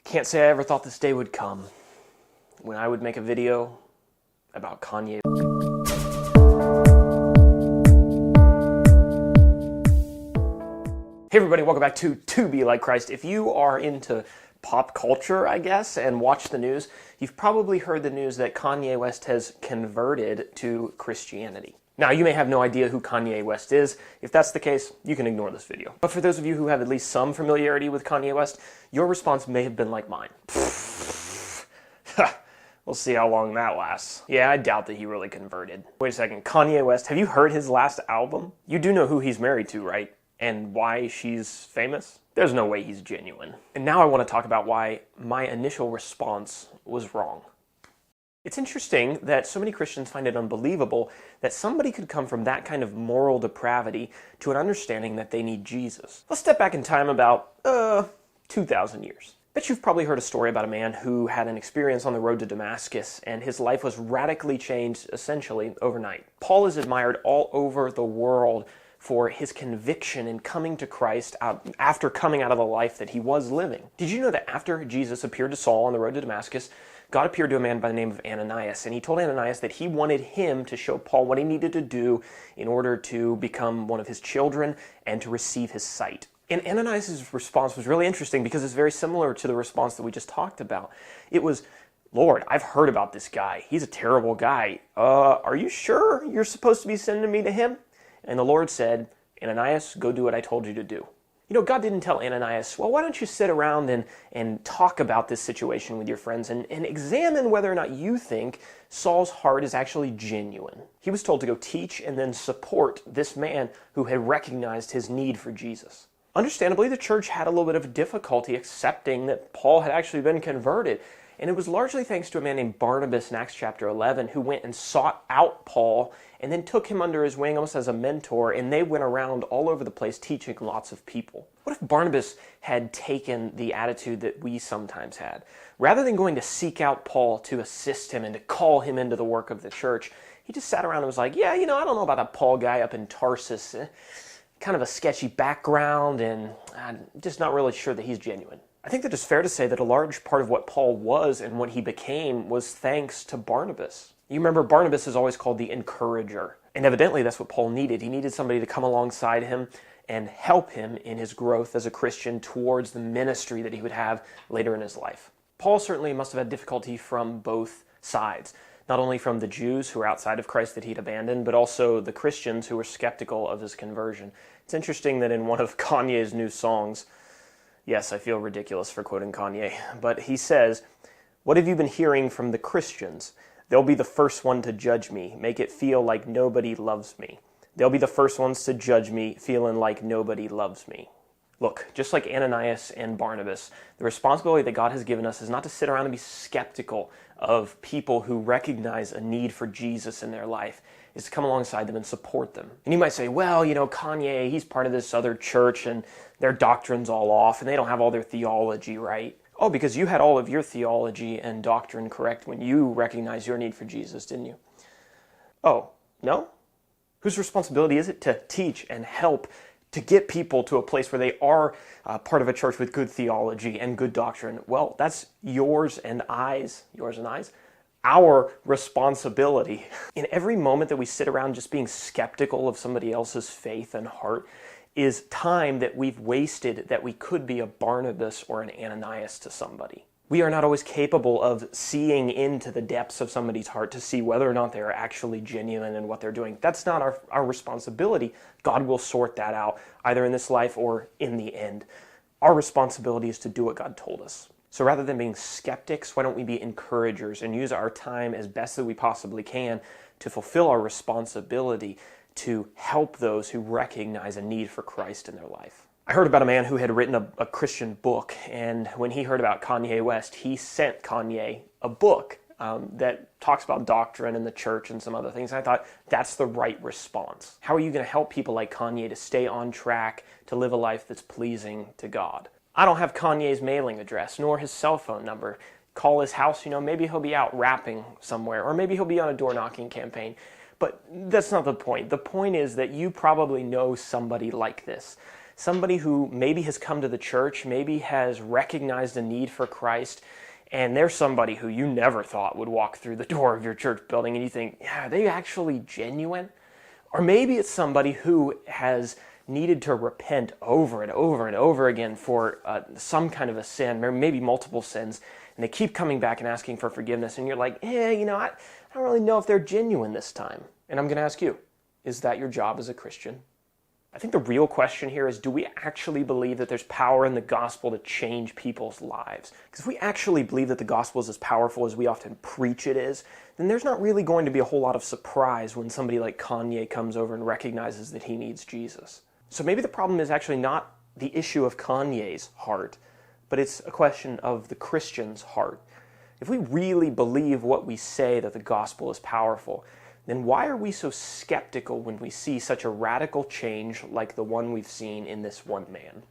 Can't say I ever thought this day would come when I would make a video about Kanye. Hey everybody, welcome back to 2BeLikeChrist. If you are into pop culture, I guess, and watch the news, you've probably heard the news that Kanye West has converted to Christianity. Now, you may have no idea who Kanye West is. If that's the case, you can ignore this video. But for those of you who have at least some familiarity with Kanye West, your response may have been like mine. We'll see how long that lasts. Yeah, I doubt that he really converted. Wait a second, Kanye West, have you heard his last album? You do know who he's married to, right? And why she's famous? There's no way he's genuine. And now I want to talk about why my initial response was wrong. It's interesting that so many Christians find it unbelievable that somebody could come from that kind of moral depravity to an understanding that they need Jesus. Let's step back in time about, 2,000 years. Bet you've probably heard a story about a man who had an experience on the road to Damascus, and his life was radically changed essentially overnight. Paul is admired all over the world for his conviction in coming to Christ after coming out of the life that he was living. Did you know that after Jesus appeared to Saul on the road to Damascus, God appeared to a man by the name of Ananias, and he told Ananias that he wanted him to show Paul what he needed to do in order to become one of his children and to receive his sight. And Ananias' response was really interesting because it's very similar to the response that we just talked about. It was, Lord, I've heard about this guy. He's a terrible guy. Are you sure you're supposed to be sending me to him? And the Lord said, Ananias, go do what I told you to do. You know, God didn't tell Ananias, well, why don't you sit around and talk about this situation with your friends and examine whether or not you think Saul's heart is actually genuine. He was told to go teach and then support this man who had recognized his need for Jesus. Understandably, the church had a little bit of difficulty accepting that Paul had actually been converted. And it was largely thanks to a man named Barnabas in Acts chapter 11 who went and sought out Paul and then took him under his wing almost as a mentor, and they went around all over the place teaching lots of people. What if Barnabas had taken the attitude that we sometimes had? Rather than going to seek out Paul to assist him and to call him into the work of the church, he just sat around and was like, yeah, I don't know about that Paul guy up in Tarsus. Kind of a sketchy background, and I'm just not really sure that he's genuine. I think that it's fair to say that a large part of what Paul was and what he became was thanks to Barnabas. You remember, Barnabas is always called the encourager. And evidently that's what Paul needed. He needed somebody to come alongside him and help him in his growth as a Christian towards the ministry that he would have later in his life. Paul certainly must have had difficulty from both sides. Not only from the Jews who were outside of Christ that he'd abandoned, but also the Christians who were skeptical of his conversion. It's interesting that in one of Kanye's new songs, yes, I feel ridiculous for quoting Kanye, but he says, "What have you been hearing from the Christians? They'll be the first one to judge me, make it feel like nobody loves me. They'll be the first ones to judge me, feeling like nobody loves me." Look, just like Ananias and Barnabas, the responsibility that God has given us is not to sit around and be skeptical of people who recognize a need for Jesus in their life. Is to come alongside them and support them. And you might say, well, Kanye, he's part of this other church and their doctrine's all off and they don't have all their theology right. Oh, because you had all of your theology and doctrine correct when you recognized your need for Jesus, didn't you? Oh, no? Whose responsibility is it to teach and help to get people to a place where they are part of a church with good theology and good doctrine? Well, that's yours and I's, our responsibility. In every moment that we sit around just being skeptical of somebody else's faith and heart is time that we've wasted that we could be a Barnabas or an Ananias to somebody. We are not always capable of seeing into the depths of somebody's heart to see whether or not they are actually genuine in what they're doing. That's not our responsibility. God will sort that out, either in this life or in the end. Our responsibility is to do what God told us. So rather than being skeptics, why don't we be encouragers and use our time as best that we possibly can to fulfill our responsibility to help those who recognize a need for Christ in their life. I heard about a man who had written a Christian book, and when he heard about Kanye West, he sent Kanye a book that talks about doctrine and the church and some other things. And I thought, that's the right response. How are you going to help people like Kanye to stay on track to live a life that's pleasing to God? I don't have Kanye's mailing address, nor his cell phone number. Call his house, maybe he'll be out rapping somewhere, or maybe he'll be on a door-knocking campaign. But that's not the point. The point is that you probably know somebody like this. somebody who maybe has come to the church, maybe has recognized a need for Christ, and they're somebody who you never thought would walk through the door of your church building, and you think, yeah, are they actually genuine? Or maybe it's somebody who has needed to repent over and over and over again for some kind of a sin, or maybe multiple sins, and they keep coming back and asking for forgiveness, and you're like, I don't really know if they're genuine this time. And I'm going to ask you, is that your job as a Christian? I think the real question here is, do we actually believe that there's power in the gospel to change people's lives? Because if we actually believe that the gospel is as powerful as we often preach it is, then there's not really going to be a whole lot of surprise when somebody like Kanye comes over and recognizes that he needs Jesus. So maybe the problem is actually not the issue of Kanye's heart, but it's a question of the Christian's heart. If we really believe what we say, that the gospel is powerful, then why are we so skeptical when we see such a radical change like the one we've seen in this one man?